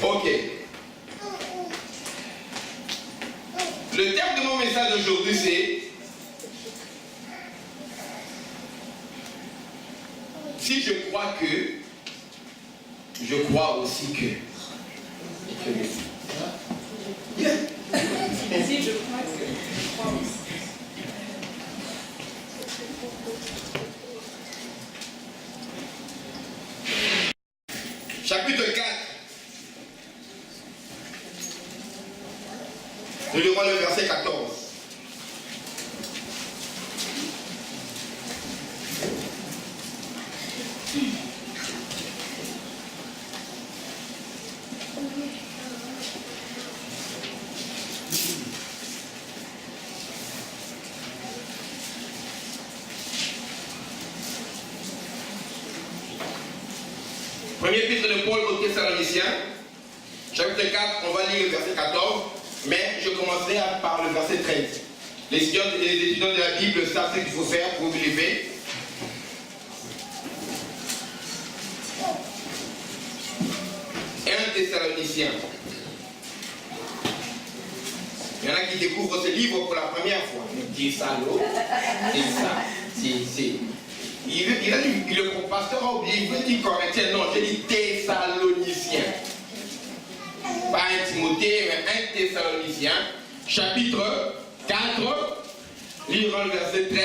Ok. Le thème de mon message d'aujourd'hui, c'est si je crois que, je crois aussi que. Si je crois que, je crois aussi. Chapitre 4. Nous lirons le verset 14. Premier épître de Paul aux Thessaloniciens, chapitre 4, on va lire le verset 14, mais je commencerai par le verset 13. Les étudiants de la Bible savent ce qu'il faut faire pour vous lever. Un Thessaloniciens. Il y en a qui découvrent ce livre pour la première fois. Dis salaud, c'est ça, c'est. Le pasteur a oublié, il veut dire Corinthiens, non, je dis Thessaloniciens. Pas un Timothée, mais un Thessalonicien, chapitre 4, lirons le verset 13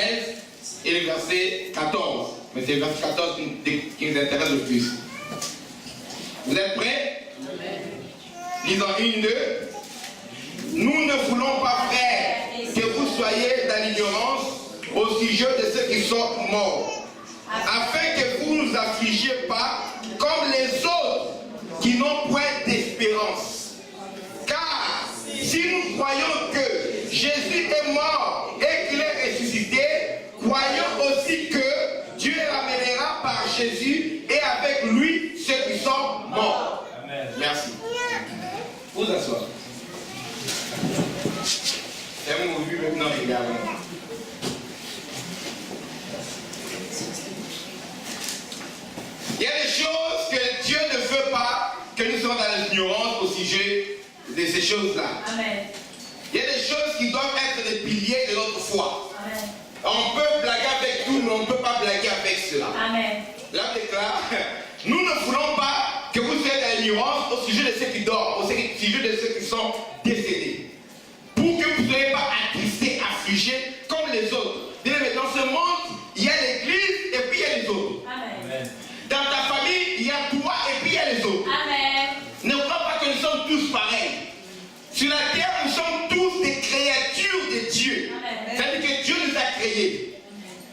et le verset 14. Mais c'est le verset 14 qui nous intéresse le plus. Vous êtes prêts? Lisons 1, 2. Nous ne voulons pas, frères, que vous soyez dans l'ignorance au sujet de ceux qui sont morts, afin que vous ne nous affligiez pas comme les autres qui n'ont point d'espérance. Car si nous croyons que Jésus est mort et qu'il est ressuscité, croyons aussi que Dieu ramènera par Jésus et avec lui ceux qui sont morts. Amen. Merci. Vous asseoir. C'est mon vu maintenant, regardez. Il y a des choses que Dieu ne veut pas que nous soyons dans l'ignorance au sujet de ces choses-là. Amen. Il y a des choses qui doivent être des piliers de notre foi. Amen. On peut blaguer avec tout, mais on ne peut pas blaguer avec cela. Amen. Là, déclare, nous ne voulons pas que vous soyez dans l'ignorance au sujet de ceux qui dorment, au sujet de ceux qui sont décédés. Pour que vous ne soyez pas attristés, affligés comme les autres. Bien, mais dans ce monde, il y a l'église et puis il y a les autres. Amen. Dans ta famille, il y a toi et puis il y a les autres. Amen. Ne crois pas que nous sommes tous pareils. Sur la terre, nous sommes tous des créatures de Dieu. C'est-à-dire que Dieu nous a créés.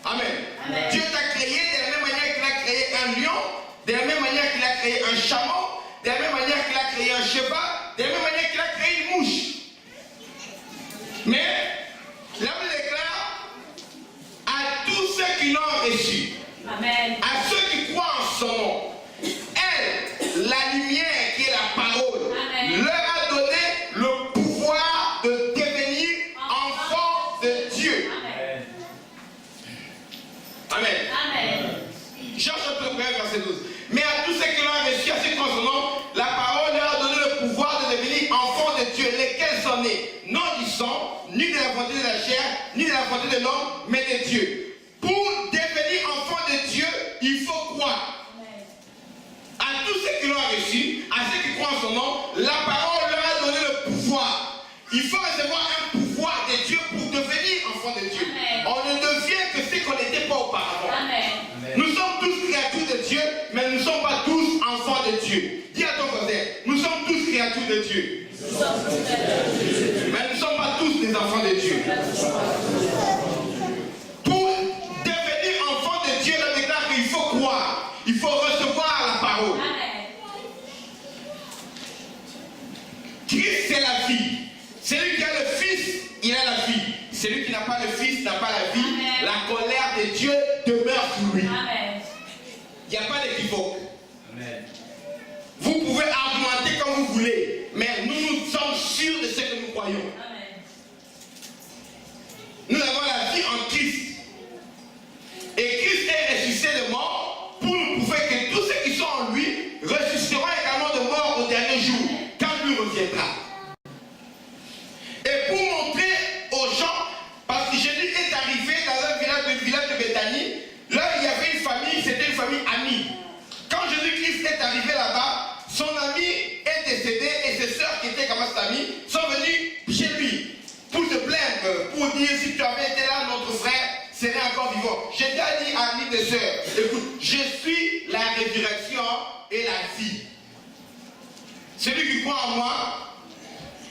Amen. Amen. Dieu t'a créé de la même manière qu'il a créé un lion, de la même manière qu'il a créé un chameau, de la même manière qu'il a créé un cheval, de la même manière qu'il a créé une mouche. Mais, là on déclare à tous ceux qui l'ont reçu, amen, à ceux qui croient en son nom, elle, la lumière qui est la parole, amen, leur a donné le pouvoir de devenir enfants de Dieu. Amen. Amen. Amen. Jean chapitre 1, verset 12. Mais à tous ceux qui l'ont reçu, à ceux qui croient en son nom, la parole leur a donné le pouvoir de devenir enfants de Dieu, lesquels sont nés, non du sang, ni de la volonté de la chair, ni de la volonté de l'homme, mais de Dieu. Pour devenir enfant de Dieu, il faut croire. À tous ceux qui l'ont reçu, à ceux qui croient en son nom, la parole leur a donné le modèle. Nous sommes tous créatures de Dieu. Mais nous ne sommes pas tous des enfants de Dieu. Pour devenir enfant de Dieu, la déclare qu'il faut croire. Il faut recevoir la parole. Christ, c'est la vie. Celui qui a le Fils, il a la vie. Celui qui n'a pas le Fils n'a pas la vie. Amen. La colère de Dieu demeure sur lui. Il n'y a pas d'équivoque. Vous pouvez argumenter comme vous voulez, mais nous sommes sûrs de ce que nous croyons. Amen. Nous avons la vie en Christ. Et Christ est ressuscité de mort pour nous prouver que tous ceux qui sont en lui ressusciteront également de mort au dernier jour, quand lui reviendra. Et pour montrer aux gens, parce que Jésus est arrivé dans un village de Béthanie, là il y avait une famille, c'était une famille amie. Quand Jésus-Christ est arrivé là-bas, son ami est décédé et ses sœurs qui étaient comme ses amis sont venues chez lui pour se plaindre, pour dire si tu avais été là, notre frère serait encore vivant. J'ai déjà dit à l'une des sœurs, écoute, je suis la résurrection et la vie. Celui qui croit en moi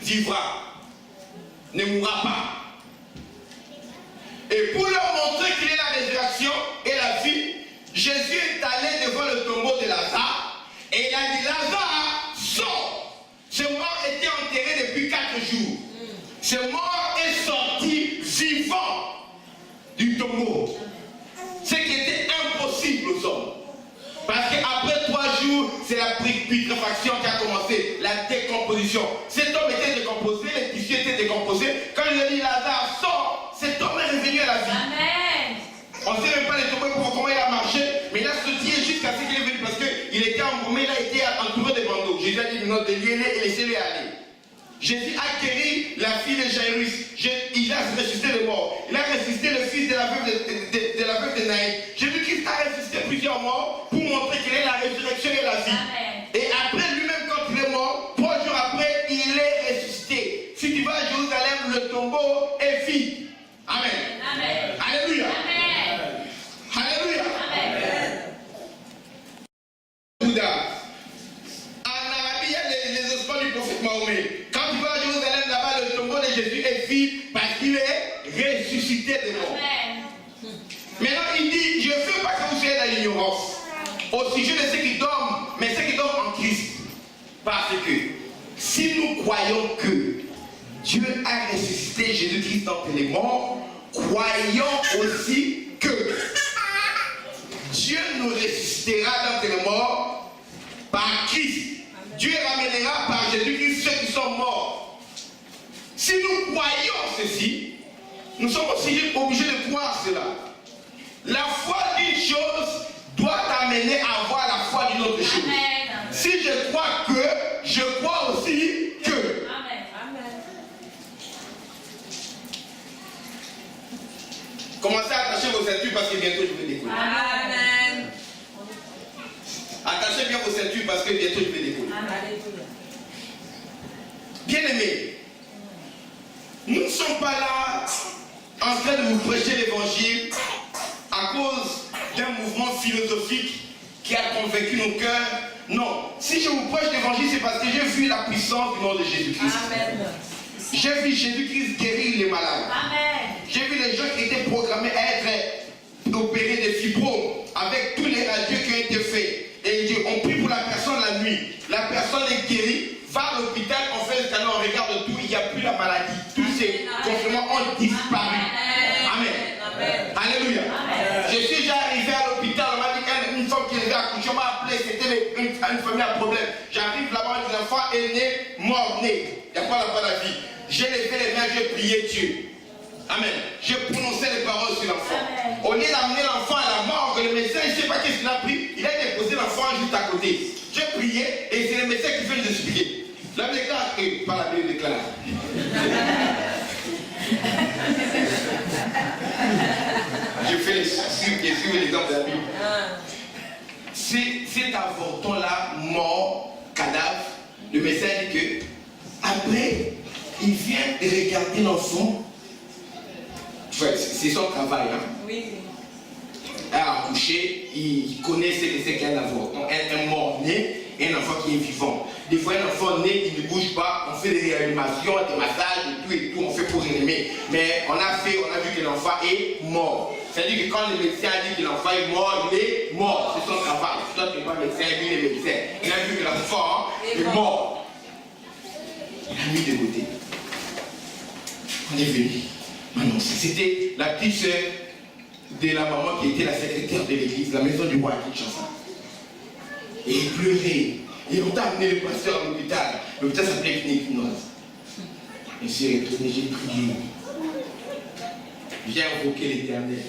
vivra, ne mourra pas. Et pour leur montrer qu'il est la résurrection et la vie, Jésus est allé devant le tombeau de Lazare et il a dit, Lazare, sors. Ce mort était enterré depuis 4 jours. Ce mort est sorti vivant du tombeau. Ce qui était impossible aux hommes. Parce qu'après 3 jours, c'est la putréfaction qui a commencé, la décomposition. Cet homme était décomposé, les tissus étaient décomposés. Quand il a dit, Lazare, sors, cet homme est revenu à la vie. Amen. On ne sait même pas les tomber pour comment il a marché, mais il a sauté jusqu'à ce qu'il est venu parce qu'il était embaumé, il a été entouré de bandeaux. Jésus a dit, non, déliez-les et laissez-les aller. Jésus a guéri la fille de Jairus. Il a ressuscité le mort. Il a ressuscité le fils de la veuve de Naïn. Jésus-Christ a ressuscité plusieurs morts pour montrer qu'il est la résurrection et la vie. Amen. Et après lui-même, quand il est mort, 3 jours après, il est ressuscité. Si tu vas à Jérusalem, le tombeau est vide. Amen. Amen. Alléluia. Amen. Alléluia. Amen. Bouddha. En Arabie, il y a les ossements du prophète Mahomet. Quand tu vas à Jérusalem, là-bas, le tombeau de Jésus est vide parce qu'il est ressuscité de mort. Maintenant, il dit, je ne veux pas que vous soyez dans l'ignorance au sujet de ceux qui dorment, mais ceux qui dorment en Christ. Parce que si nous croyons que Dieu a ressuscité Jésus-Christ d'entre les morts, croyons aussi que Dieu nous ressuscitera d'entre les morts par Christ. Dieu ramènera par Jésus-Christ ceux qui sont morts. Si nous croyons ceci, nous sommes aussi obligés de croire cela. La foi d'une chose doit t'amener à avoir la foi d'une autre chose. Amen. Si je crois que, je crois aussi que. Amen. Amen. Commencez à attacher vos ceintures parce que bientôt je vais décoller. Amen. Attachez bien vos ceintures parce que bientôt je vais décoller. Bien aimés, nous ne sommes pas là en train de vous prêcher l'évangile à cause d'un mouvement philosophique qui a convaincu nos cœurs. Non, si je vous prêche l'évangile, c'est parce que j'ai vu la puissance du nom de Jésus-Christ. Amen. J'ai vu Jésus-Christ guérir les malades. Amen. J'ai vu les gens qui étaient programmés à être opérés de fibromes avec tous les radios qui ont été faits. Et on prie pour la personne la nuit. La personne est guérie, va à l'hôpital, on fait le scanner, on regarde tout, il n'y a plus la maladie. Tous ces compléments ont disparu. Amen. Amen. Alléluia. Amen. Je suis déjà arrivé à l'hôpital, on m'a dit qu'une femme qui devait accoucher, on m'a appelé, c'était une famille à problème. J'arrive là-bas, l'enfant est né, mort-né. Il n'y a pas la vie. J'ai levé les mains, j'ai prié Dieu. Amen. J'ai prononcé les paroles sur l'enfant. Au lieu d'amener l'enfant à la mort, le médecin, je ne sais pas qu'est-ce qu'il a pris, il a déposé l'enfant juste à côté. J'ai prié et c'est le médecin qui fait nous expliquer. La Bible déclare que, pas la Bible déclare. Je fais les suivre l'exemple de la Bible. Cet avorton-là, mort, cadavre, le médecin dit que, après, il vient de regarder l'enfant. C'est son travail. Hein? Oui. À accoucher, il connaît ce que c'est qu'un avorton, un mort-né et un enfant qui est vivant. Des fois, un enfant né, il ne bouge pas, on fait des réanimations, des massages, et tout, on fait pour réanimer. Mais on a vu que l'enfant est mort. C'est-à-dire que quand le médecin a dit que l'enfant est mort, il est mort. C'est son travail. Toi, tu n'es pas médecin, lui, il est médecin. Il a vu que l'enfant est mort. Il a mis de côté. On est venu. Maintenant, c'était la petite sœur de la maman qui était la secrétaire de l'église, la maison du roi à Kinshasa. Et il pleurait. Et on t'a amené le pasteur à l'hôpital. L'hôpital s'appelait Clinique Noise. Et je suis retourné, j'ai prié. J'ai invoqué l'Éternel.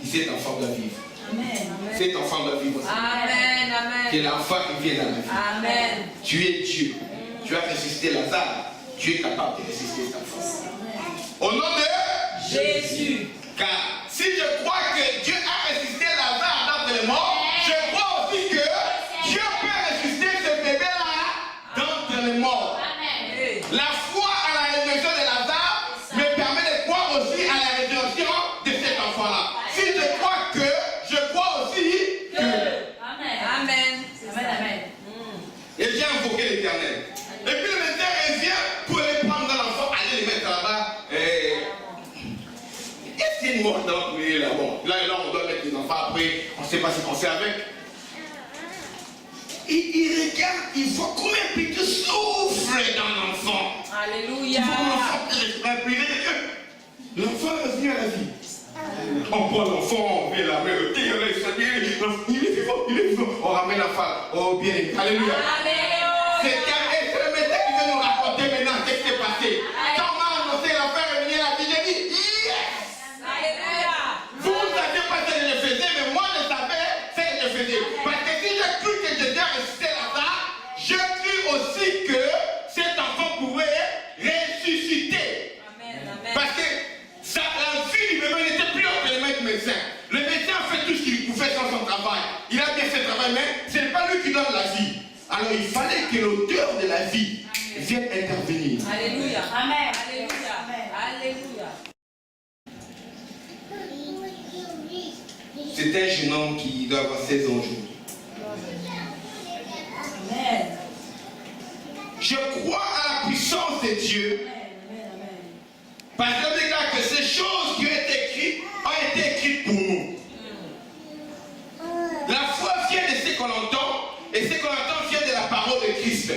Et cet enfant doit vivre. Amen. Cet enfant doit vivre aussi. Amen. Amen. Que l'enfant qui vient dans la vie. Amen. Tu es Dieu. Tu as ressuscité Lazare. Tu es capable de ressusciter cet enfant. Au nom de Jésus. Car si je crois que Dieu a ressuscité Lazare d'entre les morts, je crois aussi que Dieu peut ressusciter ce bébé-là d'entre les morts. Amen. La foi à la résurrection de Lazare me permet de croire aussi à la résurrection de cet enfant-là. Si je crois que, je crois aussi que. Amen. Amen. Amen. Et j'ai invoqué l'Éternel. Et puis le médecin revient pour aller prendre l'enfant, aller le mettre là-bas. Est-ce qu'il y a une mort dans le là? Bon, là, on doit mettre les enfants après, on ne sait pas ce qu'on fait avec. Il regarde, il voit combien de souffle dans l'enfant. Alléluia. Il voit l'enfant respirer. L'enfant est revenu à la vie. On prend l'enfant, on met la main, il est vivant, on ramène l'enfant. Oh bien, alléluia. C'est le médecin qui veut nous raconter maintenant ce qui s'est passé. Quand on m'a annoncé l'enfant revenir à la vie, j'ai dit yes! Vous ne saviez pas ce que je faisais, mais moi je savais ce que je faisais. Parce que si je cru que j'étais ressuscité là-bas, je cru aussi que cet enfant pouvait ressusciter. Parce que la vie du bébé n'était plus entre les mains du médecin. Le médecin a fait tout ce qu'il pouvait dans son travail. Il a bien fait le travail, mais ce n'est pas lui qui donne la vie. Alors il fallait que l'auteur de la vie vienne intervenir. Alléluia. Amen. Alléluia. Alléluia. C'est un jeune homme qui doit avoir 16 ans aujourd'hui. Amen. Je crois à la puissance de Dieu. Parce que déclare que ces choses qui ont été écrites pour nous. La foi vient de ce qu'on entend, et ce qu'on entend vient de la parole de Christ.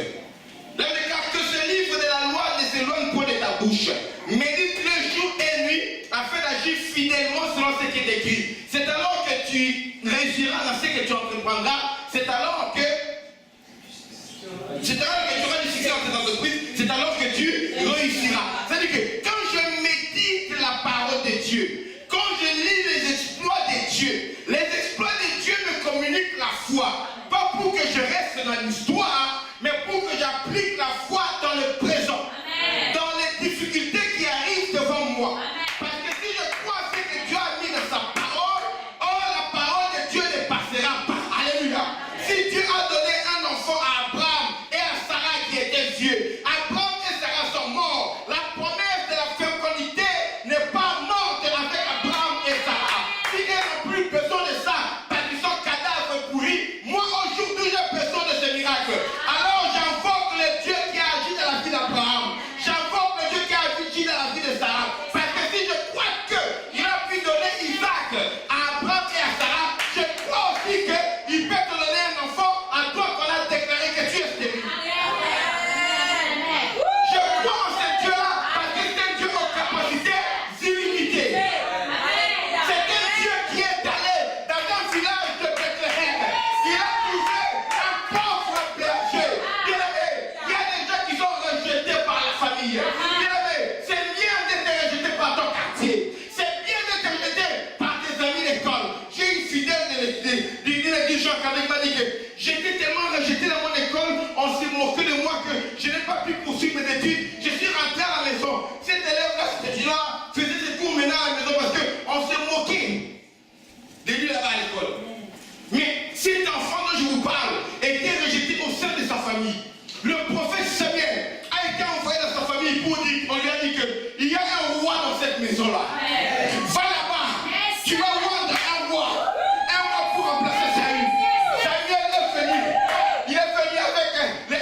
Là, déclare que ce livre de la loi ne s'éloigne point de ta bouche. Médite-le jour et nuit afin d'agir fidèlement selon ce qui est écrit. C'est alors que tu réussiras dans ce que tu entreprendras. C'est alors que tu auras du succès dans tes entreprises. C'est alors que tu réussiras. C'est-à-dire que quand je médite la parole de Dieu, quand je lis les exploits de Dieu, les exploits de Dieu me communiquent la foi. Pas pour que je reste dans l'histoire, mais pour que j'applique la foi dans le présent. Amen. Dans les difficultés qui arrivent devant moi. Amen. Parce que si je crois ce que Dieu a mis dans sa parole, la parole de Dieu ne passera pas. Alléluia. Si Dieu a donné un enfant à Abraham et à Sarah qui étaient vieux, Abraham et Sarah sont morts. La promesse de la fécondité n'est pas morte avec Abraham et Sarah. Si elles n'ont plus besoin de ça, parce qu'ils sont cadavres pourris, moi aujourd'hui j'ai besoin de ce miracle. Alors j'invoque le Dieu qui a agi dans la vie d'Abraham. J'invoque le Dieu qui a agi dans la vie de Sarah. Parce que si je crois qu'il a pu donner Isaac à Abraham et à Sarah, je crois aussi qu'il peut te donner un enfant à toi qu'on a déclaré que tu es stérile. Je crois en ce Dieu-là parce que c'est un Dieu aux capacités illimitées. C'est un Dieu qui est allé dans un village de Bethléem. Il a trouvé un pauvre berger. Bien aimé, il y a des gens qui sont rejetés par la famille. Bien aimé, c'est bien d'être rejeté par ton quartier. C'est bien d'être rejeté par tes amis d'école. J'ai une fidèle de l'église Jean-Catholique m'a dit que j'étais tellement rejeté dans mon école, on s'est moqué de moi que je n'ai pas pu poursuivre mes études. Je suis rentré à la maison. Cet élève-là, cet étudiant-là, faisait ses cours maintenant à la maison parce qu'on s'est moqué de lui là-bas à l'école. Mais cet enfant dont je vous parle était rejeté au sein de sa famille. Le prophète Samuel a été envoyé dans sa famille pour dire, on lui a dit qu'il y a un roi dans cette maison-là. Va là-bas, tu vas vendre un roi pour remplacer Saül. Samuel est venu. Il est venu avec les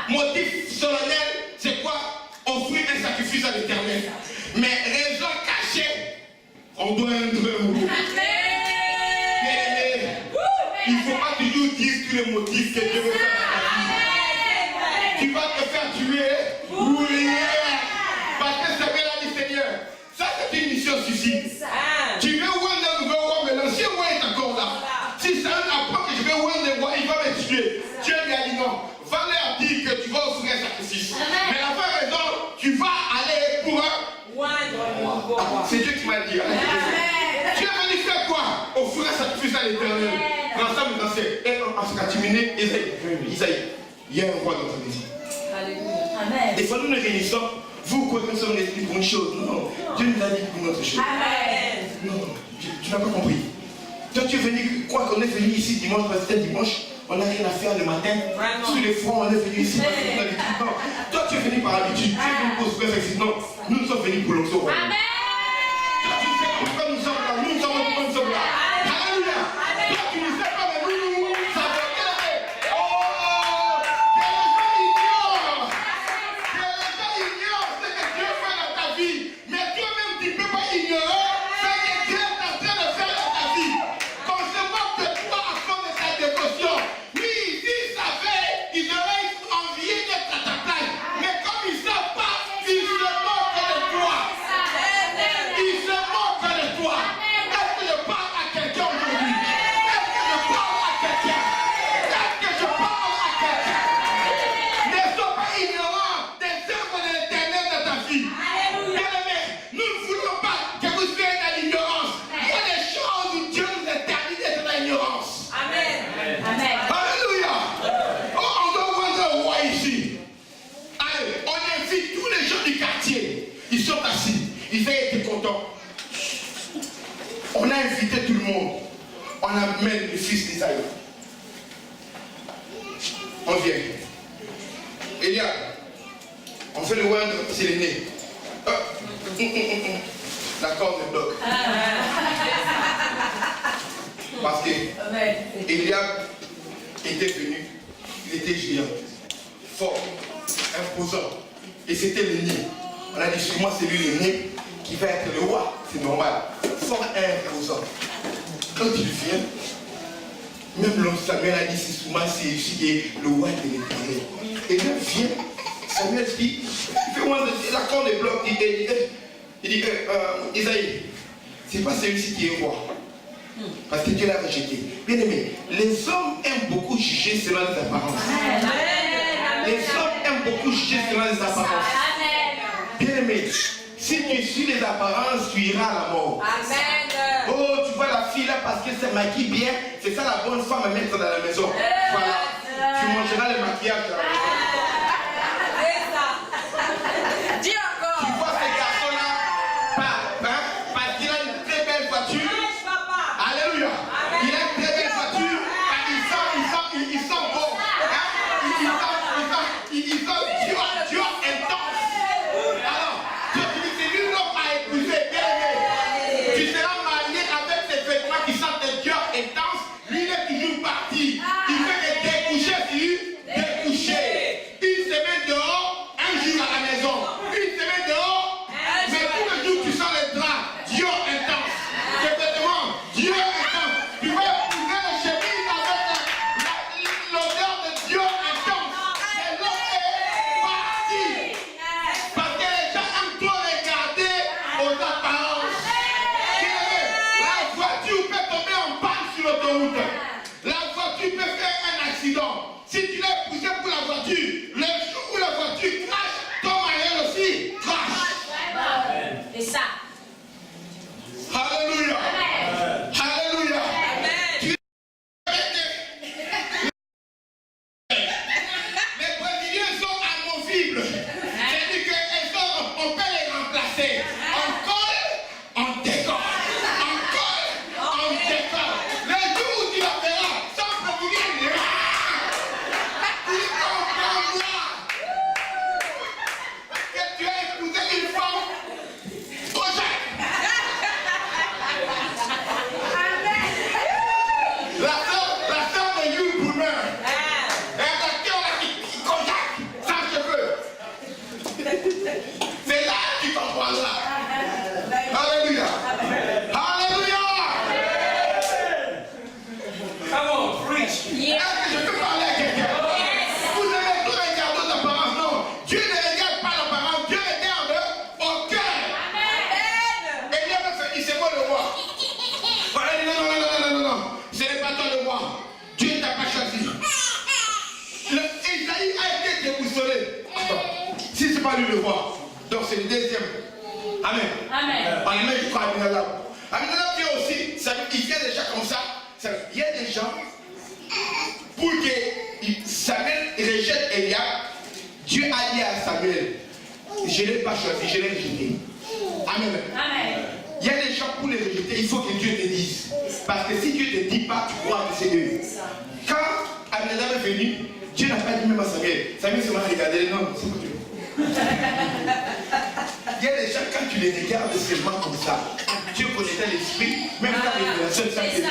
motif solennel, c'est quoi? Offrir un sacrifice à l'Éternel. Mais raison cachée, on doit un mot. Il ne faut pas toujours dire tous les motifs que Dieu veut faire dans ta vie. Tu vas te faire tuer, brûler, parce que c'est bien la dit Seigneur. Ça, c'est une mission suicide. Tu veux voir un nouveau roi, mais l'ancien roi est encore là. Si c'est un apôtre que je vais voir un roi, il va me tuer. Dieu lui a dit non. Va leur dire que tu vas offrir un sacrifice. Mais la vraie raison, tu vas aller pour un. C'est Dieu qui m'a dit. Tu es venu faire quoi? Offrir un sacrifice à l'Éternel. Ensemble, dans et en catiminer, Isaïe, il y a un roi dans ta maison. Alléluia. Des fois, nous nous réunissons, vous croyez que nous sommes l'esprit pour une chose. Non, Dieu nous a dit pour une autre chose. Amen. Non, tu n'as pas compris. Toi, tu es venu, quoi qu'on est venu ici dimanche, parce que c'était dimanche, on n'a rien à faire le matin. Sur les fronts, on est venu ici parce qu'on a l'habitude. Non, toi, tu es venu par habitude. Tu es venu pour se faire. Non, nous sommes venus pour l'onction. Amen. Toi, tu sais pourquoi nous sommes là. Nous sommes pourquoi nous sommes là. Alléluia. Toi, tu ne sais pas, mais nous, ça va bien. Oh, que les gens ignorent. Que les gens ignorent ce que Dieu fait dans ta vie. Mais toi-même, tu ne peux pas ignorer ce que Dieu est en train de faire dans ta vie. Qu'on se moque de toi à cause de ta dévotion. Oui, s'ils savaient, ils auraient envie d'être à ta place. Mais comme ils ne savent pas, ils se moquent de toi. Ils se moquent de toi. Est-ce que je parle à quelqu'un aujourd'hui? Est-ce que je parle à quelqu'un? Est-ce que je parle à quelqu'un? Ne sois pas ignorant des œuvres de l'Éternel dans ta vie. Bien-aimés, nous ne voulons pas que vous soyez dans l'ignorance. Il y a des choses où Dieu nous a terminées dans l'ignorance. Amen. Alléluia. Oh, on doit voir un roi ici. Allez, on invite tous les gens du quartier. Ils sont assis. Ils ont été contents. On a invité tout le monde. On amène le fils d'Isaïe. On vient. Elia, on fait le moindre, c'est l'aîné. La corde me bloque. Parce que Eliab était venu, il était géant, fort, imposant. Et c'était l'aîné. On a dit, sur moi, c'est lui l'aîné qui va être le roi. C'est normal. Fort et imposant. Quand il vient, même l'homme Samuel a dit, c'est souvent c'est ici qui est le roi de l'Éternel. Et là, vient, Samuel dit, fais-moi la corde des blocs. Il dit, Isaïe, c'est pas celui-ci qui est roi. Parce que Dieu l'a rejeté. Bien aimé, les hommes aiment beaucoup juger selon les apparences. Les hommes aiment beaucoup juger selon les apparences. Bien aimé, si tu suis les apparences, tu iras à la mort. Oh, tu vois la fille là parce que c'est maquille bien, c'est ça la bonne femme à mettre dans la maison. Voilà. Tu mangeras le maquillage dans la maison. Dis encore. Tu vois ces garçons-là, parce qu'il a une très belle voiture. Alléluia. Il a une très belle voiture. Il sent bon. Il sent Dieu intense. Alors, Dieu te dit, c'est lui l'homme à épouser. Tu seras marié avec ces vêtements qui sentent Dieu intense. Lui, il est toujours parti. Il fait que découcher sur découcher. Une semaine dehors, un jour à la maison. Une semaine dehors, mais tous les jours tu sens les draps. Dieu intense. Ces vêtements, Dieu intense. Tu vas épouser les chemises avec l'odeur de Dieu intense. Et l'homme est parti. Parce que les gens aiment trop regarder aux apparences. La voiture peut tomber en panne sur l'autoroute. La voiture peut faire un accident. Si tu l'as poussé pour la voiture, le jour où la voiture crache, ton mariage aussi crache. C'est ça. Alléluia. Alléluia. Les Brésiliens sont amovibles. C'est-à-dire qu'on peut les remplacer. On colle, on décolle. On colle, on décolle. Le jour où tu la verras, sans Brésilien, il comprendra que tu as épousé une femme trop jeune. La sœur de Yul Brunner, un acteur là qui contact. pas lui le roi. Donc c'est le deuxième. Amen. Amen. On amène jusqu'à Abinadab. Abinadab vient aussi, ça, il vient déjà comme ça. Il y a des gens, pour que Samuel rejette Eliab, Dieu a dit à Samuel, je ne l'ai pas choisi, je l'ai rejeté. Amen. Amen. Il y a des gens pour les rejeter, il faut que Dieu te dise. Parce que si Dieu ne te dit pas, tu crois que c'est eux. Quand Abinadab est venu, Dieu n'a pas dit même à Samuel. Samuel se m'a regardé, non, c'est pas Dieu. Il y a des gens, quand tu les regardes seulement comme ça, Dieu connaissait l'esprit, même quand les révélations de ça, c'est pas.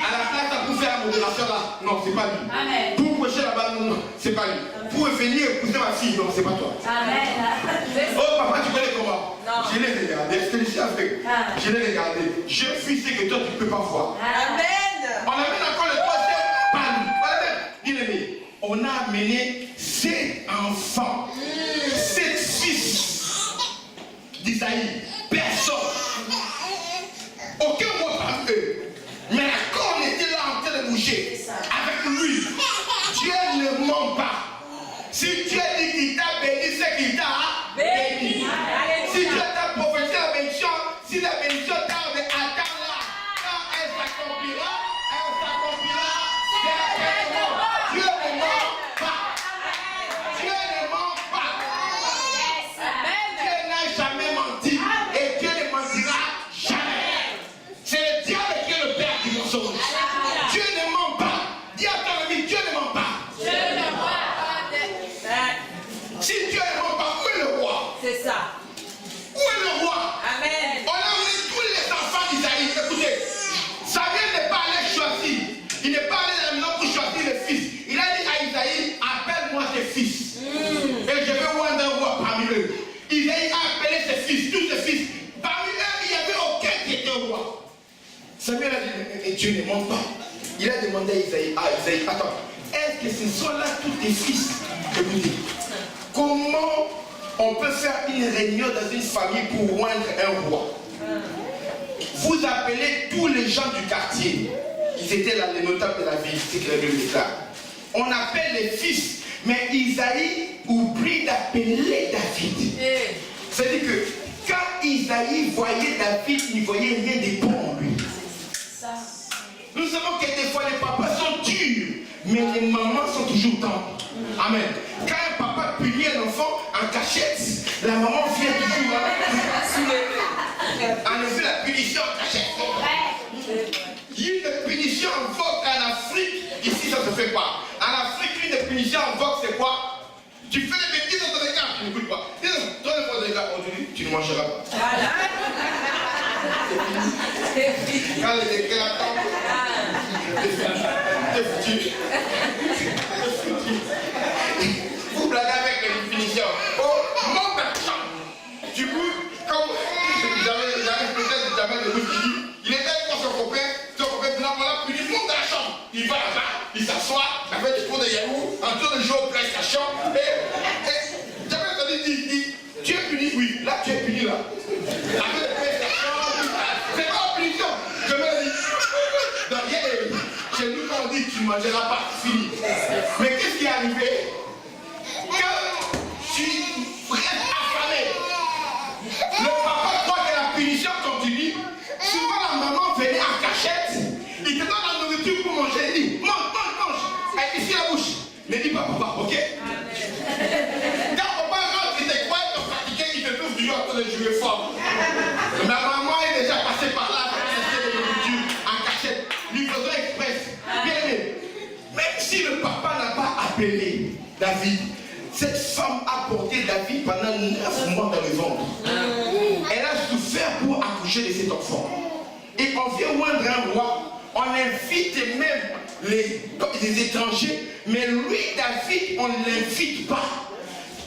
À la place, pour faire la modération là, non, c'est pas lui. Amen. Pour prêcher là-bas, non, c'est pas lui. Pour venir épouser ma fille, non, c'est pas toi. Amen. Oh papa, tu connais comment? Non. Je l'ai regardé, je te le dis avec. Je l'ai regardé. Je suis ce que toi tu ne peux pas voir. Amen. On amène encore le troisième pan. Bien-aimé, on a amené 7 enfants, 7 fils d'Isaïe. Personne. Aucun mot parmi eux. Mais quand on était là en train de bouger avec lui, Dieu ne ment pas. Si Dieu dit qu'il t'a béni, c'est qu'il t'a béni. Si Dieu t'a prophétisé la bénédiction, si la bénédiction tarde, attends-la. Quand elle s'accomplira, certainement. Dieu ne ment pas. Dieu ne ment pas. Dieu n'a jamais menti et Dieu ne mentira jamais. C'est le diable qui est le père du mensonge. Dieu ne ment pas. Dis à ton ami, Dieu ne ment pas. Si Dieu ne ment pas, où est le roi? C'est ça. Où est le roi? Amen. On a amené tous les enfants d'Isaïe. Écoutez, Samuel n'est pas allé choisir. Il n'est pas allé dans la maison pour choisir les fils. Il a dit à Isaïe, appelle-moi tes fils. Et je vais voir un roi parmi eux. Isaïe a appelé ses fils, tous ses fils. Parmi eux, il n'y avait aucun qui était roi. Samuel a dit, et Dieu ne ment pas. Il a demandé à Isaïe, attends, est-ce que ce sont là tous tes fils? Écoutez, comment on peut faire une réunion dans une famille pour rendre un roi? Vous appelez tous les gens du quartier. Ils étaient là, les notables de la ville, c'est que la Bible déclare. On appelle les fils, mais Isaïe oublie d'appeler David. C'est-à-dire que quand Isaïe voyait David, il ne voyait rien de bon en lui. Nous savons que des fois les papas sont durs, mais les mamans sont toujours tendres. Amen. Quand un papa punit un enfant en cachette, la maman vient toujours enlever la punition en cachette. Il y a une punition en vogue en Afrique, ici ça ne se fait pas. En Afrique, une punition en vogue, c'est quoi? Tu fais des bêtises dans ton égard, tu n'écoutes pas. Dis donc, toi le fois de égard, aujourd'hui, tu ne mangeras pas. Quand les éclats tombent, t'es foutu. Vous blaguez avec les punitions. Oh, mon personne. Du coup, comme j'avais peut-être jamais de vous qui dit, il était avec son copain dit, on l'a puni, monte dans la chambre. Il va là-bas, il s'assoit, avec des pots de yaourt, en train de jouer au PlayStation. Et j'avais entendu dire, tu es puni, oui, là tu es puni là. Avec le PlayStation, c'est pas une punition. Je me dis, donc, chez nous quand on dit tu ne mangeras pas, fini. Mais qu'est-ce qui est arrivé? Que tu restes affamé. Le papa croit que la punition continue. Souvent la maman venait en cachette. Il te donne la nourriture pour manger. Il dit, mange. Et ici la bouche. Ne dis pas papa, ok? Quand papa rentre, il te croit que tu es fatigué, il te trouve du jour en train de jouer fort. Ma maman est déjà passée par là pour tester les nourritures en cachette. Livraison express. Bien aimé. Même si le papa n'a pas appelé David, cette femme a porté David pendant 9 mois dans le ventre. Elle a souffert pour accoucher de cet enfant. Et on vient rendre un roi. On invite même les étrangers. Mais lui, David, on ne l'invite pas.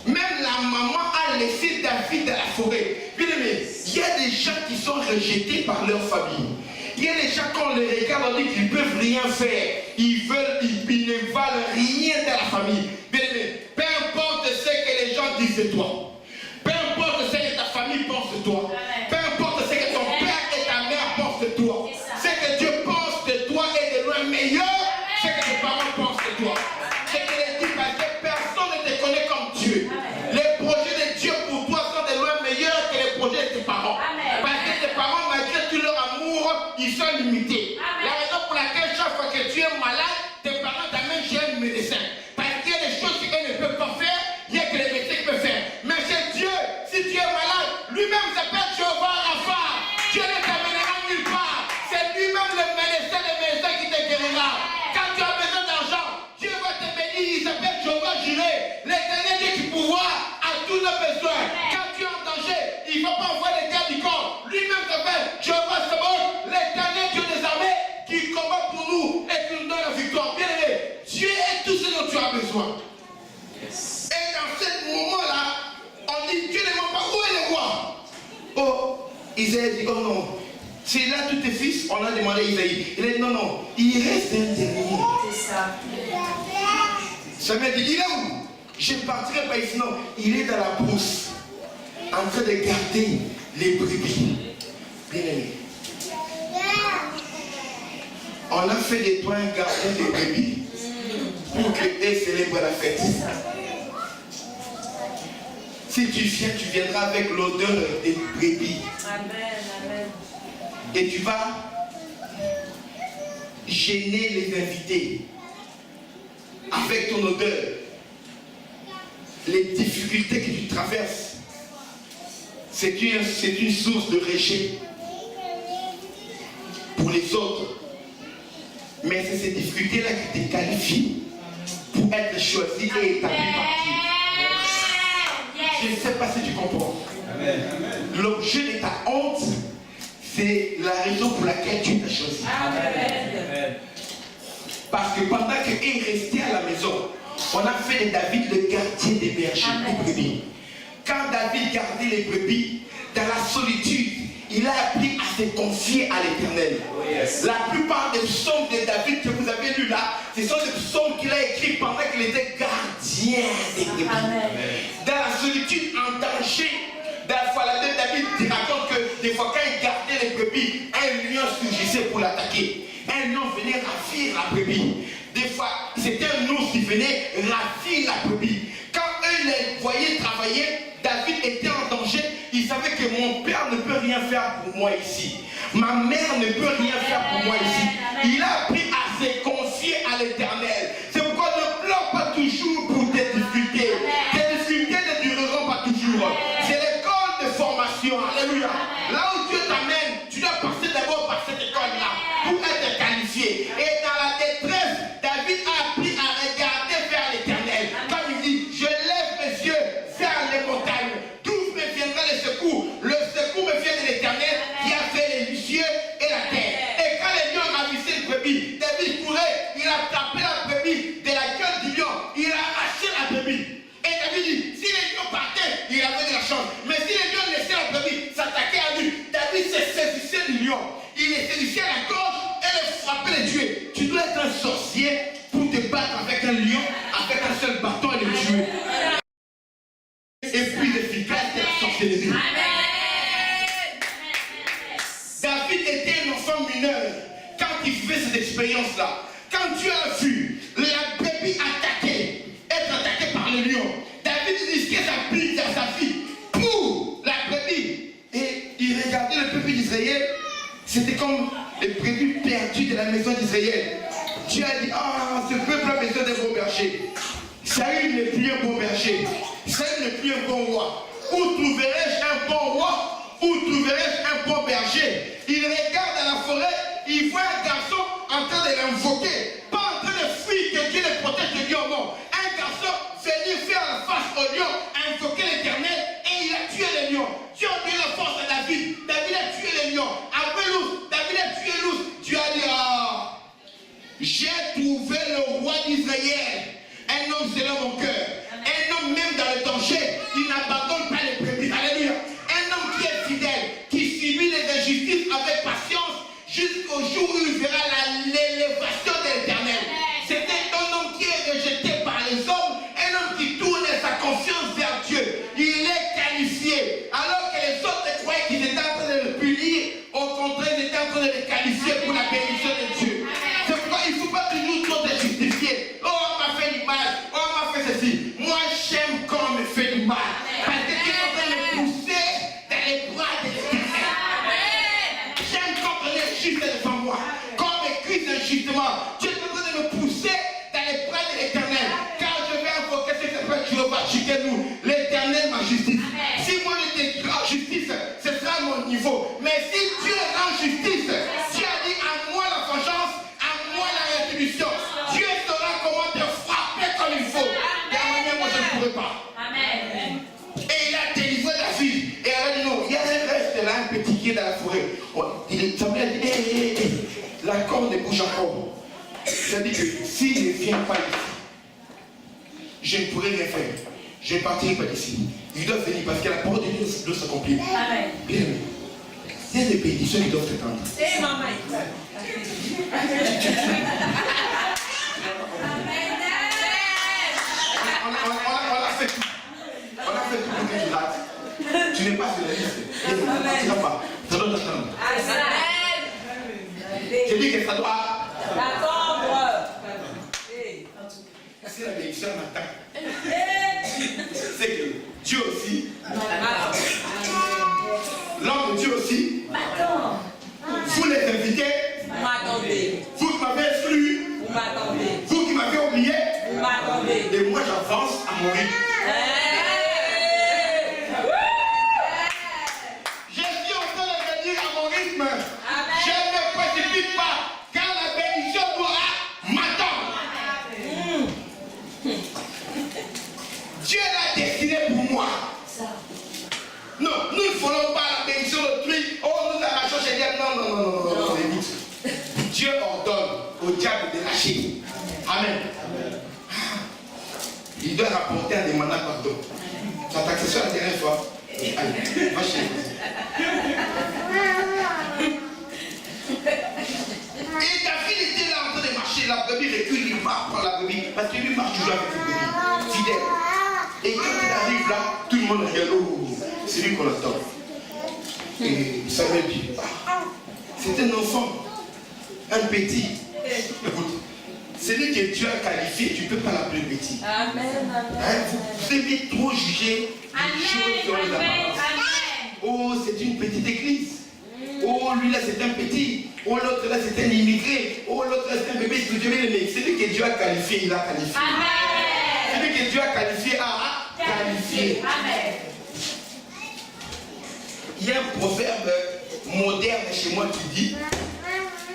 Même la maman a laissé David dans la forêt. Bien aimé, il y a des gens qui sont rejetés par leur famille. Il y a des gens, quand on les regarde, on dit qu'ils ne peuvent rien faire. Ils ne valent rien dans la famille. Bien aimé, peu importe ce que les gens disent de toi. Peu importe ce que ta famille pense de toi. Peu importe ce que ton père et ta mère pensent de toi. Ce que Dieu pense de toi est de loin meilleur. Ce que tes parents pensent de toi. Ce que les dit parce que personne ne te connaît comme Dieu. le besoin. Quand tu es en danger, il ne faut pas envoyer les gardes du corps. Lui-même s'appelle Jéhovah Sabaoth, l'éternel Dieu des armées, qui combat pour nous et qui nous donne la victoire. Bien aimé, Dieu est tout ce dont tu as besoin. Yes. Et dans ce moment-là, on dit Dieu ne ment pas. Où est le roi? Oh, Isaïe dit, oh non. C'est là tous tes fils, on a demandé à Isaïe. Il a dit non, non, il reste un dernier. C'est ça. Samuel dit, il est où? Je ne partirai pas ici, non. Il est dans la brousse, en train de garder les brebis. Bien aimé. On a fait de toi un gardien de brebis pour que tu célèbres la fête. Si tu viens, tu viendras avec l'odeur des brebis. Amen, amen. Et tu vas gêner les invités avec ton odeur. Les difficultés que tu traverses, c'est une source de rejet pour les autres. Mais c'est ces difficultés-là qui te qualifient pour être choisi et établi par Dieu. Je ne sais pas si tu comprends. L'objet de ta honte, c'est la raison pour laquelle Dieu t'a choisi. Amen. Parce que pendant qu'il restait à la maison, on a fait de David le gardien des bergers, des brebis. Quand David gardait les brebis, dans la solitude, il a appris à se confier à l'Éternel. Oh yes. La plupart des psaumes de David que vous avez lus là, ce sont des psaumes qu'il a écrits pendant qu'il était gardien des brebis. Amen. Dans la solitude, en danger, dans la fois la Bible, David raconte que des fois quand il gardait les brebis, un lion surgissait pour l'attaquer. Un lion venait ravir la brebis. Des fois, c'était un ours qui venait ravir la brebis. Quand eux les voyaient travailler, David était en danger. Il savait que mon père ne peut rien faire pour moi ici. Ma mère ne peut rien faire pour moi ici. Il a appris à se confier à l'Éternel. C'est pourquoi ne pleure pas toujours pour tes difficultés. Tes difficultés ne dureront pas toujours. C'est l'école de formation. Alléluia. Là où Dieu t'amène, tu dois passer d'abord par cette école-là pour être qualifié. Et dans la détresse, David a appris à regarder vers l'Éternel. Comme il dit, je lève mes yeux vers les montagnes. D'où me viendra le secours? Le secours me vient de l'Éternel qui a fait les cieux et la terre. Et quand les lions ravissaient le brebis, David courait, il a tapé la brebis de la gueule du lion, il a arraché la brebis. Et David dit, si les lions partaient, il avait de la chance. Mais si les lions laissaient la brebis s'attaquer à lui, David se saisissait du lion. Il les saisissait à la gorge et les frappait, les tuer. Tu dois être un sorcier pour te battre avec un lion, avec un seul bâton et le tuer. Et puis l'efficace de la sorcellerie. David était un enfant mineur quand il vivait cette expérience-là. Quand Dieu a vu la brebis être attaquée par le lion, David risquait sa vie pour la brebis. Et il regardait le peuple d'Israël. C'était comme les brebis perdus de la maison d'Israël. Dieu a dit, ce peuple a besoin d'un bon berger. Saül n'est plus un bon berger. Saül n'est plus un bon roi. Où trouverai-je un bon roi? Où trouverai-je un bon berger? Il regarde dans la forêt, il voit un garçon en train de l'invoquer. Pas en train de fuir que Dieu le protège de lion, non. Un garçon venir faire la face au lion, invoquer l'Éternel, et il a tué les lions. Dieu a donné la force à David. David a tué les lions. Après l'ours, David a tué l'ours. Dieu a dit, j'ai trouvé le roi d'Israël. Un homme selon mon cœur. Un homme même dans le danger, il n'abandonne pas les brebis. Alléluia. Un homme qui est fidèle, qui subit les injustices avec patience jusqu'au jour où il verra l'élévation de l'Éternel. C'était un homme qui est rejeté par les hommes, un homme qui tourne sa confiance vers Dieu. Il est qualifié. Alors que les autres croyaient qu'ils étaient en train de le punir, au contraire, ils étaient en train de le qualifier pour la bénédiction de Dieu. C'est pourquoi il ne faut pas toujours te justifier. Oh, on m'a fait du mal. Oh, on m'a fait ceci. Moi, j'aime quand on me fait du mal. Parce que tu es en train de me pousser dans les bras de l'Éternel. J'aime quand on est juste devant moi. Quand on m'écrit injustement, tu es en train de me pousser dans les bras de l'Éternel. Car je vais invoquer ce qui s'appelle Jéhovah Tsidkenu, l'Éternel ma justice. Si moi je te rends justice, ce sera mon niveau. Mais si Dieu rend justice, Dieu a dit à moi la vengeance, à moi la rétribution. Dieu saura comment te frapper comme il faut. De la manière, moi je ne pourrai pas. Amen. Et a dit que s'il ne vient pas ici, je ne pourrai rien faire. Je ne partirai pas d'ici. Il doit venir parce que la parole de Dieu doit s'accomplir. Amen. Bien aimé. Il y a des bénédictions qui doivent s'étendre. Eh, maman. On a fait tout. On a fait tout pour que tu rates. Tu n'es pas sur la liste. Tu ne partiras pas. Ça doit t'attendre. Je dis que ça doit attendre. Est-ce que la bénédiction m'attend? C'est que Dieu aussi, l'homme de Dieu aussi, vous les invitez, vous qui m'avez exclu, vous qui m'avez oublié, et moi j'avance à mon rythme. Je suis en train de venir à mon rythme. Je ne me précipite pas, car la bénédiction doit m'attendre. Dieu l'a destiné pour moi. Non, nous ne voulons pas la bénédiction d'autrui. Oh, nous arrachons chez Dieu. Non. Dieu ordonne au diable de lâcher. Amen. Il doit rapporter en demandant pardon. Tu as taxé la dernière fois. Allez, va chez lui. Et David était là en train de marcher. La brebis recule, il marche par la brebis. Parce que lui marche toujours avec les brebis. Fidèle. Et quand il arrive là, tout le monde regarde. Oh, c'est lui qu'on attend. Et Samuel dit, c'est un enfant, un petit. Écoute, celui que Dieu a qualifié, tu ne peux pas l'appeler petit. Amen. Vous devez trop juger les choses sur les apparences. Oh, c'est une petite église. Oh, lui là c'est un petit. Oh, l'autre là c'est un immigré. Oh, l'autre là c'est un bébé. Celui que Dieu a qualifié, il a qualifié. Amen. Celui que Dieu a qualifié, a qualifié. Amen. Il y a un proverbe moderne chez moi qui dit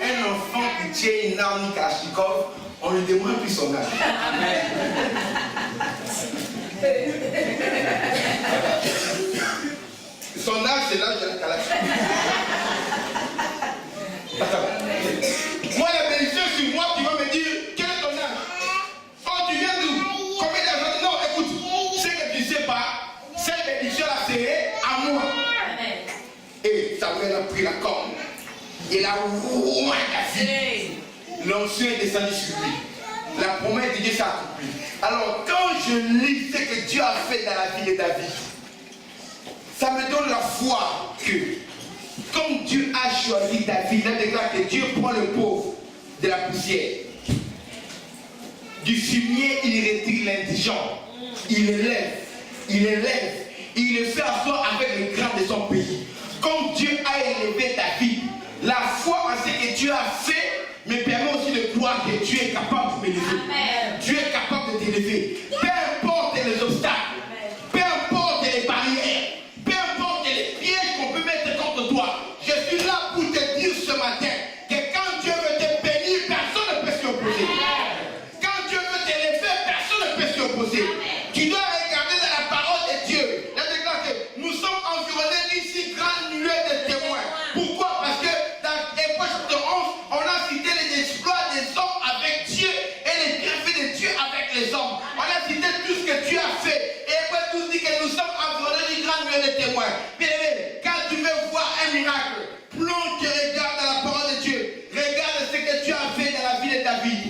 un enfant qui tient une arme Kalachnikov, on lui demande plus son âge. Son âge, c'est l'âge de la Kalachnikov. Moi, la bénédiction sur moi, tu vas me dire quel est ton âge? Oh, tu viens d'où? Combien d'argent? Non, écoute, ce que tu ne sais pas, cette bénédiction-là, c'est à moi. Et Samuel a pris la corne. Il a roué David. L'onction est descendu sur lui. La promesse de Dieu s'est accomplie. Alors, quand je lis ce que Dieu a fait dans la vie de David, ça me donne la foi que, comme Dieu a choisi David, il déclare que Dieu prend le pauvre de la poussière. Du fumier, il retire l'indigent. Il élève. Il le fait asseoir avec les grands de son pays. Comme Dieu a élevé David, la foi en ce que Dieu a fait me permet aussi de croire que Dieu est capable de m'élever. Dieu est capable de t'élever. Peu importe les obstacles, peu importe les barrières, peu importe les pièges qu'on peut mettre contre toi, je suis là pour te dire ce matin que quand Dieu veut te bénir, personne ne peut s'y opposer. Quand Dieu veut t'élever, personne ne peut s'y opposer. Tu dois regarder dans la parole de Dieu. Là, déclare que nous sommes environnés d'une si grande nuée de témoins. Pourquoi? Parce que dans Hébreux chapitre 11, on a cité les exploits des hommes avec Dieu et les bienfaits de Dieu avec les hommes. On a cité tout ce que Dieu a fait. Et Hébreux 12 dit que nous sommes environnés d'une grande nuée de témoins. Bien aimé, quand tu veux voir un miracle, plonge tes regards dans la parole de Dieu. Regarde ce que Dieu a fait dans la vie de David.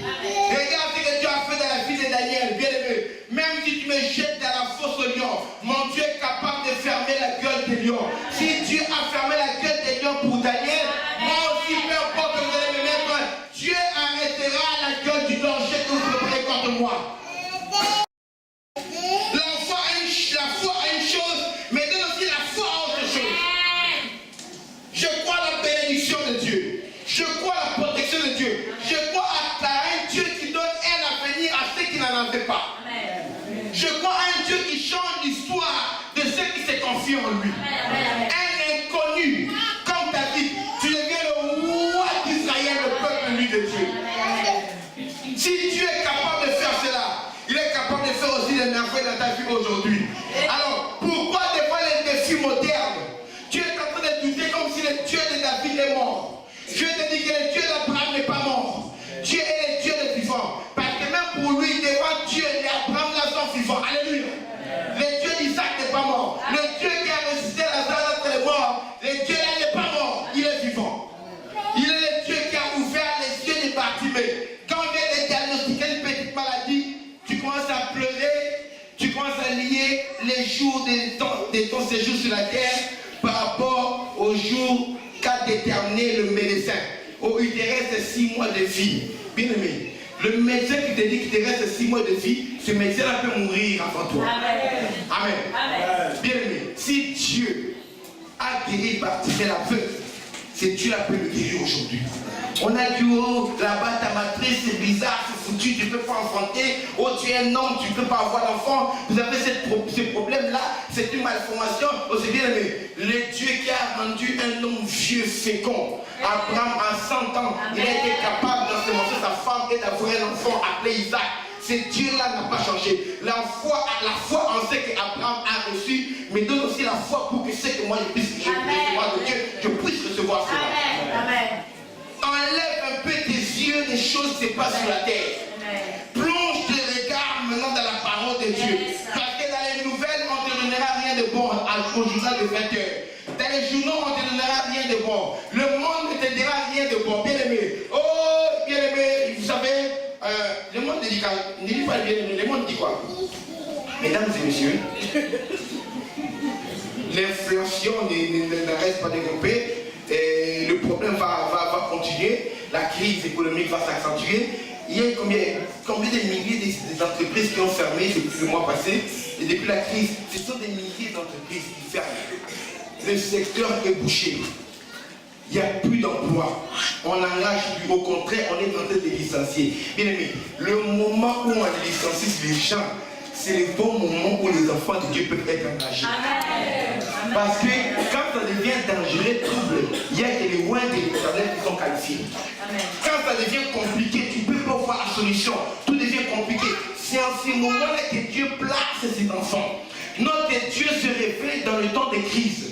Regarde ce que Dieu a fait dans la vie de Daniel. Bien aimé, même si tu me jettes dans la fosse au lion, mon Dieu est capable de fermer la gueule des lions. Si Dieu a fermé la gueule des lions pour Daniel, moi aussi, peu importe que vous allez me mettre, Dieu arrêtera la gueule du danger que vous préparez contre moi. La foi a une chose, mais donne aussi la foi à autre chose. Je crois à la bénédiction de Dieu. Je crois à la protection de Dieu. Je crois à un Dieu qui donne un avenir à ceux qui n'en avaient pas. Je crois à un Dieu qui change l'histoire de ceux qui se confient en lui. Un inconnu, comme David, tu deviens le roi d'Israël, le peuple lui de Dieu. Si Dieu est capable de faire cela, il est capable de faire aussi des merveilles dans ta vie aujourd'hui. Alors, pourquoi devant les défis modernes, Dieu est en train de douter comme si le Dieu de David est mort? Je te dis que le Dieu d'Abraham n'est pas mort. Dieu est le Dieu de revenir. Le Dieu d'Isaac n'est pas mort. Le Dieu qui a ressuscité Lazare d'entre les morts, le Dieu là n'est pas mort, il est vivant. Il est le Dieu qui a ouvert les yeux des Bartimée. Quand on vient de diagnostiquer une petite maladie, tu commences à pleurer, tu commences à lier les jours de ton séjour sur la terre par rapport au jour qu'a déterminé le médecin. Oh, il te reste 6 mois de vie. Bien aimé, le médecin qui te dit qu'il te reste 6 mois de vie, ce médecin-là peut mourir avant toi. Amen. Amen. Amen. Bien aimé, si Dieu a guéri Bartimée la veuve, c'est Dieu qui peut le guérir aujourd'hui. On a dit, oh, là-bas ta matrice c'est bizarre, c'est foutu, tu ne peux pas enfanter. Oh, tu es un homme, tu ne peux pas avoir d'enfant. Vous avez ce problème-là, c'est une malformation. Oh, c'est bien aimé. Le Dieu qui a rendu un homme vieux, fécond. Abraham, à 100 ans, il a été capable d'ensemencer sa femme et d'avoir un enfant appelé Isaac. Ce Dieu-là n'a pas changé. La foi en ce qu'Abraham a reçu, mais donne aussi la foi pour que ce que moi je puisse recevoir de Dieu, je puisse recevoir cela. Amen. Amen. Enlève un peu tes yeux des choses qui se passent sur la terre. Plonge tes regards maintenant dans la parole de Dieu. Parce que dans les nouvelles, on ne te donnera rien de bon au journal de 20 heures. Dans les journaux, on ne te donnera rien de bon. Le monde ne te dira rien de bon. Bien aimé. Oh, bien aimé, vous savez, le monde ne dit pas bien aimé. Le monde dit quoi? Mesdames et messieurs, l'inflation ne reste pas développée. Et le problème va continuer, la crise économique va s'accentuer. Il y a combien de milliers d'entreprises qui ont fermé depuis le mois passé. Et depuis la crise, ce sont des milliers d'entreprises qui ferment. Le secteur est bouché. Il n'y a plus d'emploi. On n'engage plus. Au contraire, on est en train de licencier. Bien aimé, le moment où on licencie les gens, c'est le bon moment où les enfants de Dieu peuvent être engagés. Amen. Parce que quand ça devient dangereux, trouble, il y a que les loin de l'Éternel qui sont qualifiés. Amen. Quand ça devient compliqué, tu ne peux pas voir la solution. Tout devient compliqué. C'est en ces moments-là que Dieu place ses enfants. Notre Dieu se révèle dans le temps de crise.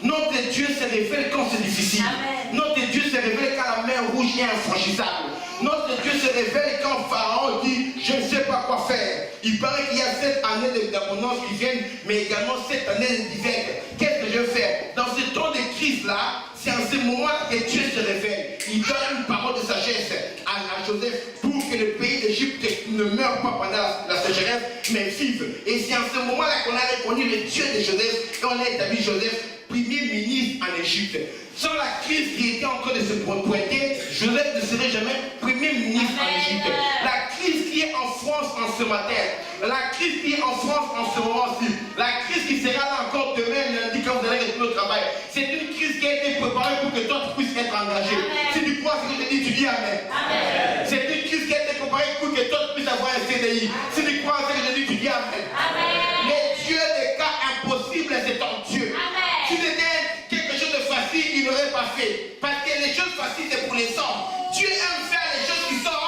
Notre Dieu se révèle quand c'est difficile. Amen. Notre Dieu se révèle quand la mer rouge est infranchissable. Notre Dieu se révèle quand Pharaon dit je ne sais pas quoi faire. Il paraît qu'il y a 7 années d'abondance qui viennent, mais également 7 années d'hiver. Qu'est-ce que je vais faire? Dans ce temps de crise-là, c'est en ce moment-là que Dieu se révèle. Il donne une parole de sagesse à Joseph pour que le pays d'Égypte ne meure pas pendant la sécheresse, mais vive. Et c'est en ce moment-là qu'on a reconnu le Dieu de Joseph et on a établi Joseph premier ministre en Égypte. Sans la crise qui était en train de se pointer, Joseph ne serait jamais premier ministre en Égypte. La crise qui est en France en ce matin, la crise qui est en France en ce moment-ci, la crise qui sera là encore demain, lundi, quand vous allez retourner au travail, c'est une crise qui a été préparée pour que toi tu puisses être engagé. Amen. Si tu crois ce que je te dis, tu dis Amen. Amen. C'est une crise qui a été préparée pour que toi tu puisses avoir un CDI. Si tu crois ce que je te dis, tu dis Amen. Amen. Les dieux des cas impossibles, c'est ton Dieu. Amen. Si c'était quelque chose de facile, il n'aurait pas fait. Parce que les choses faciles, c'est pour les hommes. Dieu aime faire les choses qui sont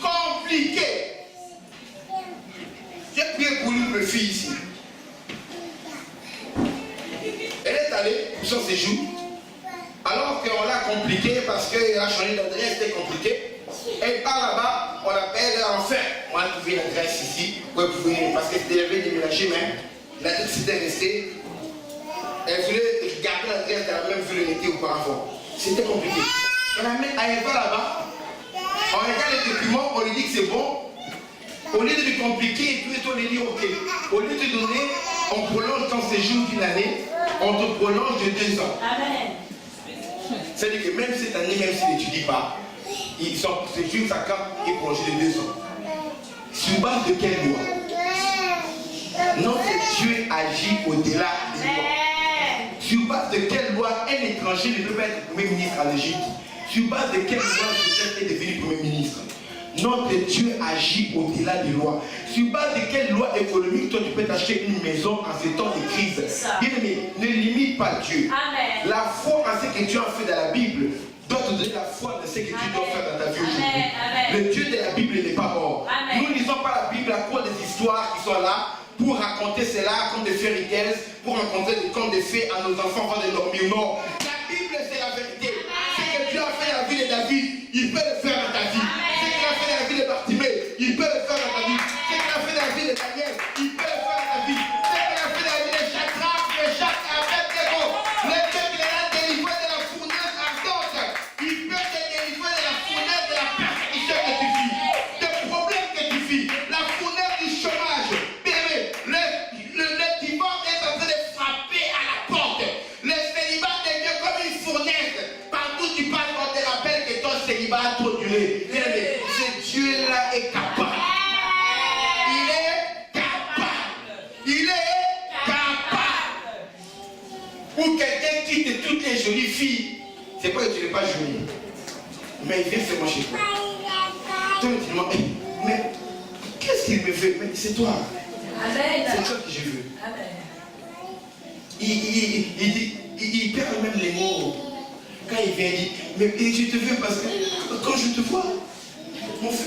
compliquées. J'ai prié pour une fille ici. Elle est allée pour son séjour. Alors qu'on l'a compliqué parce qu'elle a changé d'adresse, c'était compliqué. Elle part là-bas, on l'appelle enfin. Moi, elle trouvait l'adresse ici. Parce qu'elle devait déménager même. L'adresse était restée. Elle voulait garder l'adresse de la même ville où elle était auparavant. C'était compliqué. Elle va là-bas. On regarde les documents, on lui dit que c'est bon. Au lieu de lui compliquer, et tout, on lui dit ok. Au lieu de te donner, on prolonge ton séjour d'une année, on te prolonge de 2 ans. Amen. C'est-à-dire que même cette année, même s'il n'étudie pas, son séjour, sa carte est prolongée de 2 ans. Sur base de quelle loi? Notre Dieu agit au-delà des lois. Sur base de quelle loi un étranger ne peut pas être premier ministre en Égypte? Sur base de quelle loi Joseph est devenu premier ministre? Notre Dieu agit au-delà des lois. Sur base de quelle loi économique toi tu peux t'acheter une maison en ces temps de crise? Bien aimé, ne limite pas Dieu. Amen. La foi en ce que Dieu a fait dans la Bible doit te donner la foi de ce que tu dois faire dans ta vie aujourd'hui. Le Dieu de la Bible n'est pas mort. Amen. Nous ne lisons pas la Bible à cause des histoires qui sont là pour raconter cela comme des fairy tales, pour raconter des contes de fées à nos enfants avant de dormir. Non, la Bible c'est la vérité. Ce que Dieu a fait dans la vie de David, il peut le faire dans ta vie. Ce qu'il a fait dans la vie de Bartimée, il peut le faire dans ta vie. Ce qu'il a fait dans la vie de Daniel, il peut le faire dans jolie fille, c'est pas que tu n'es pas jolie. Mais il vient seulement chez toi. Toi, tu demandes, mais qu'est-ce qu'il me fait? Mais c'est toi. C'est toi que je veux. Il perd même les mots. Quand il vient, il dit, mais je te veux parce que quand je te vois,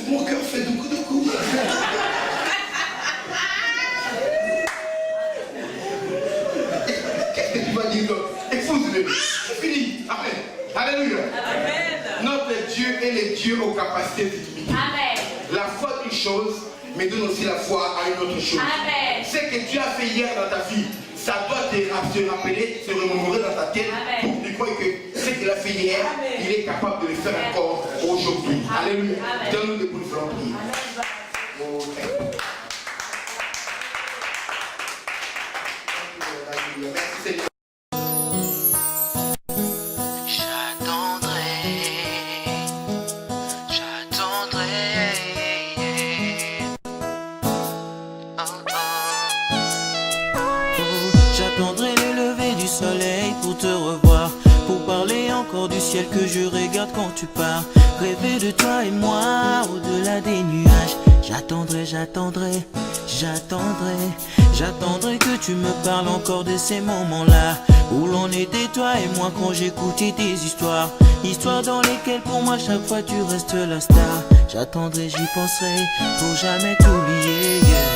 mon cœur fait beaucoup de coups. Qu'est-ce que tu vas dire donc? Épouse-le. C'est fini. Amen. Alléluia. Amen. Notre Dieu est le Dieu aux capacités illimitées. Amen. La foi d'une chose, mais donne aussi la foi à une autre chose. Amen. Ce que tu as fait hier dans ta vie, ça doit te rappeler, se remémorer dans ta tête. Amen. Pour que tu crois que ce qu'il a fait hier, Amen. il est capable de le faire encore aujourd'hui. Alléluia. Donne-nous des coups de flanc. Merci Seigneur. J'attendrai le lever du soleil pour te revoir, pour parler encore du ciel que je regarde quand tu pars. Rêver de toi et moi au-delà des nuages. J'attendrai, j'attendrai, j'attendrai, j'attendrai que tu me parles encore de ces moments-là où l'on était toi et moi quand j'écoutais tes histoires. Histoires dans lesquelles pour moi chaque fois tu restes la star. J'attendrai, j'y penserai pour jamais t'oublier, yeah.